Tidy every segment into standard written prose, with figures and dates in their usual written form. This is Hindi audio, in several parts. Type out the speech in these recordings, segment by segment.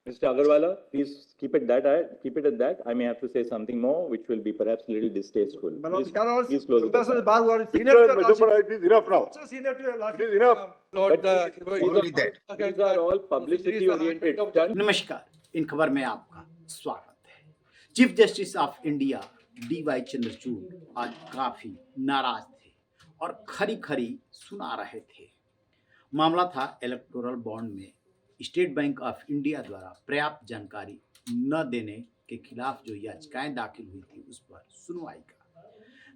Mr. Agarwala, please keep it at that. I may have to say something more, which will be perhaps a little distasteful. Please close it. It is enough now. It is enough. These are all publicity-oriented stunts. नमस्कार, इन खबर में आपका स्वागत है। Chief justice of India DY Chandrachud आज काफी नाराज थे और खरी खरी सुना रहे थे। मामला था इलेक्टोरल बॉन्ड में स्टेट बैंक ऑफ इंडिया द्वारा पर्याप्त जानकारी न देने के खिलाफ जो याचिकाएं दाखिल हुई थी उस पर सुनवाई का।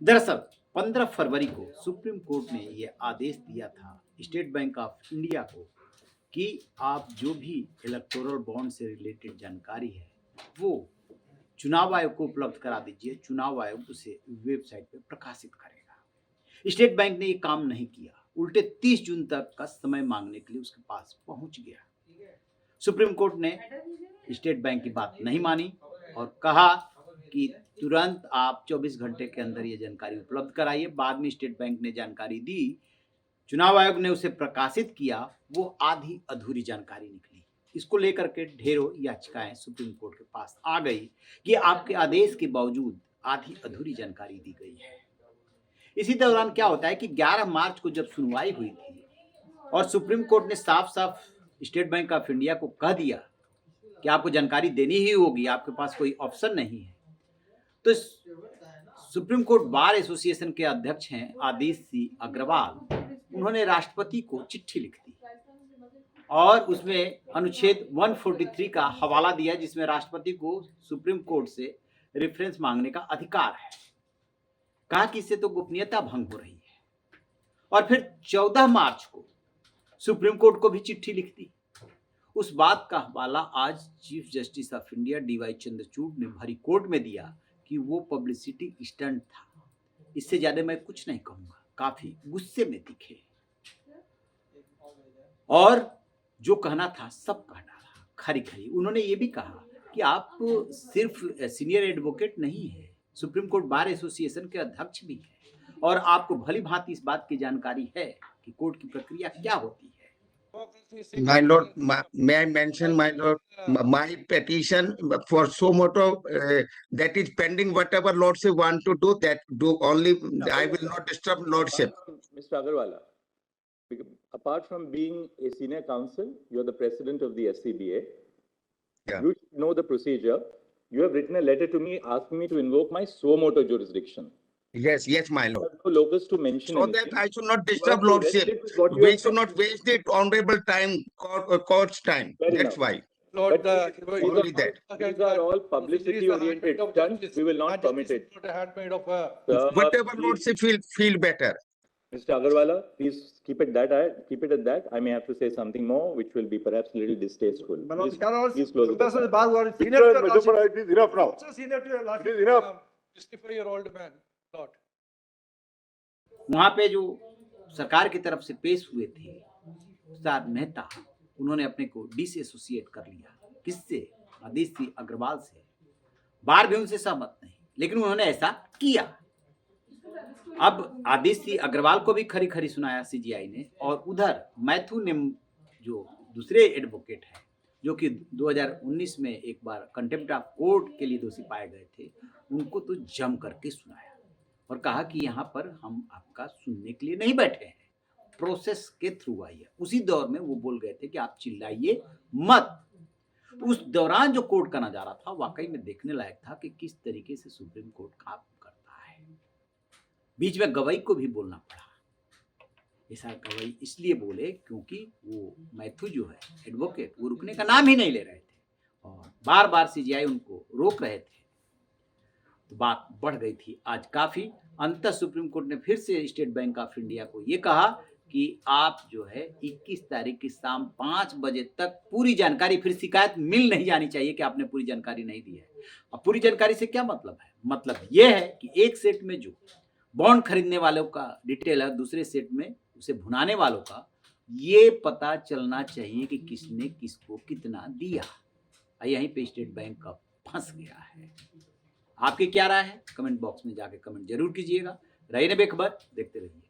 दरअसल 15 फरवरी को सुप्रीम कोर्ट ने यह आदेश दिया था स्टेट बैंक ऑफ इंडिया को कि आप जो भी इलेक्टोरल बॉन्ड से रिलेटेड जानकारी है वो चुनाव आयोग को उपलब्ध करा दीजिए, चुनाव आयोग उसे वेबसाइट पर प्रकाशित करेगा। स्टेट बैंक ने ये काम नहीं किया, उल्टे 30 जून तक का समय मांगने के लिए उसके पास पहुंच गया। सुप्रीम कोर्ट ने स्टेट बैंक की बात नहीं मानी और कहा कि तुरंत आप 24 घंटे के अंदर ये जानकारी उपलब्ध कराइए। बाद में स्टेट बैंक ने जानकारी दी, चुनाव आयोग ने उसे प्रकाशित किया, वो आधी अधूरी जानकारी निकली। इसको लेकर के ढेरों याचिकाएं सुप्रीम कोर्ट के पास आ गई कि आपके आदेश के बावजूद आधी अधूरी जानकारी दी गई है। इसी दौरान क्या होता है कि 11 मार्च को जब सुनवाई हुई थी और सुप्रीम कोर्ट ने साफ साफ स्टेट बैंक ऑफ इंडिया को कह दिया कि आपको जानकारी देनी ही होगी, आपके पास कोई ऑप्शन नहीं है, तो सुप्रीम कोर्ट बार एसोसिएशन के अध्यक्ष हैं आदेश सी अग्रवाल, उन्होंने राष्ट्रपति को चिट्ठी लिख दी और उसमें अनुच्छेद 143 का हवाला दिया जिसमें राष्ट्रपति को सुप्रीम कोर्ट से रेफरेंस मांगने का अधिकार है। कहा कि इससे तो गोपनीयता भंग हो रही है। और फिर 14 मार्च को सुप्रीम कोर्ट को भी चिट्ठी लिख दी। उस बात का हवाला आज chief justice of India DY Chandrachud ने भरी कोर्ट में दिया कि वो पब्लिसिटी स्टंट था। इससे ज्यादा मैं कुछ नहीं कहूंगा। काफी गुस्से में दिखे और जो कहना था सब कह डाला खरी खरी। उन्होंने ये भी कहा कि आप सिर्फ सीनियर एडवोकेट नहीं है, सुप्रीम कोर्ट बार एसोसिएशन के अध्यक्ष भी है और आपको भली भांति इस बात की जानकारी है कि कोर्ट की प्रक्रिया क्या होती है। My lord, may I mention, my lord, my petition for suo motu that is pending. Whatever lordship want to do, that do only. I will not disturb lordship. Mr. Agarwala, apart from being a senior counsel, you are the president of the SCBA. Yeah. You know the procedure. You have written a letter to me asking me to invoke my suo motu jurisdiction. Yes, yes, my lord. No locus to mention So anything. that I should not disturb lordship. We should not waste it honorable time, court's time. That's why. Lord, Only that. These are all publicity-oriented stunts. We will not permit it. Not a handmaid of a. Whatever Please, lordship feel better. Mr. Agarwala, please keep it at that. I may have to say something more, which will be perhaps a little distasteful. Please close it. It is enough now. It is enough. 64-year-old man, Lord. वहां पे जो सरकार की तरफ से पेश हुए थे तुषार मेहता, उन्होंने अपने को डिसएसोसिएट कर लिया। किससे? आदेश सी अग्रवाल से। बार भी उनसे सहमत नहीं, लेकिन उन्होंने ऐसा किया। अब आदेश सी अग्रवाल को भी खरी खरी सुनाया CGI ने और उधर मैथ्यू ने जो दूसरे एडवोकेट हैं जो कि 2019 में एक बार कंटेम्प्ट ऑफ कोर्ट के लिए दोषी पाए गए थे, उनको तो जम करके सुनाया और कहा कि यहाँ पर हम आपका सुनने के लिए नहीं बैठे हैं, प्रोसेस के थ्रू आइए। उसी दौर में वो बोल गए थे कि आप चिल्लाइए मत। उस दौरान जो कोर्ट का नजारा था वाकई में देखने लायक था कि किस तरीके से सुप्रीम कोर्ट काम करता है। बीच में गवाही को भी बोलना पड़ा। ऐसा गवाही इसलिए बोले क्योंकि वो मैथ्यू जो है एडवोकेट, वो रुकने का नाम ही नहीं ले रहे थे और बार बार CGI उनको रोक रहे थे। तो बात बढ़ गई थी आज काफी। अंततः सुप्रीम कोर्ट ने फिर से स्टेट बैंक ऑफ इंडिया को ये कहा कि आप जो है 21 तारीख की शाम 5 बजे तक पूरी जानकारी, फिर शिकायत मिल नहीं जानी चाहिए कि आपने पूरी जानकारी नहीं दी है। अब पूरी जानकारी से क्या मतलब है? मतलब यह है कि एक सेट में जो बॉन्ड खरीदने वालों का डिटेल है, दूसरे सेट में उसे भुनाने वालों का, ये पता चलना चाहिए कि किसने किसको कितना दिया। यहीं पे स्टेट बैंक का फंस गया है। आपकी क्या राय है? कमेंट बॉक्स में जाके कमेंट जरूर कीजिएगा। रहिए बेखबर, देखते रहिए।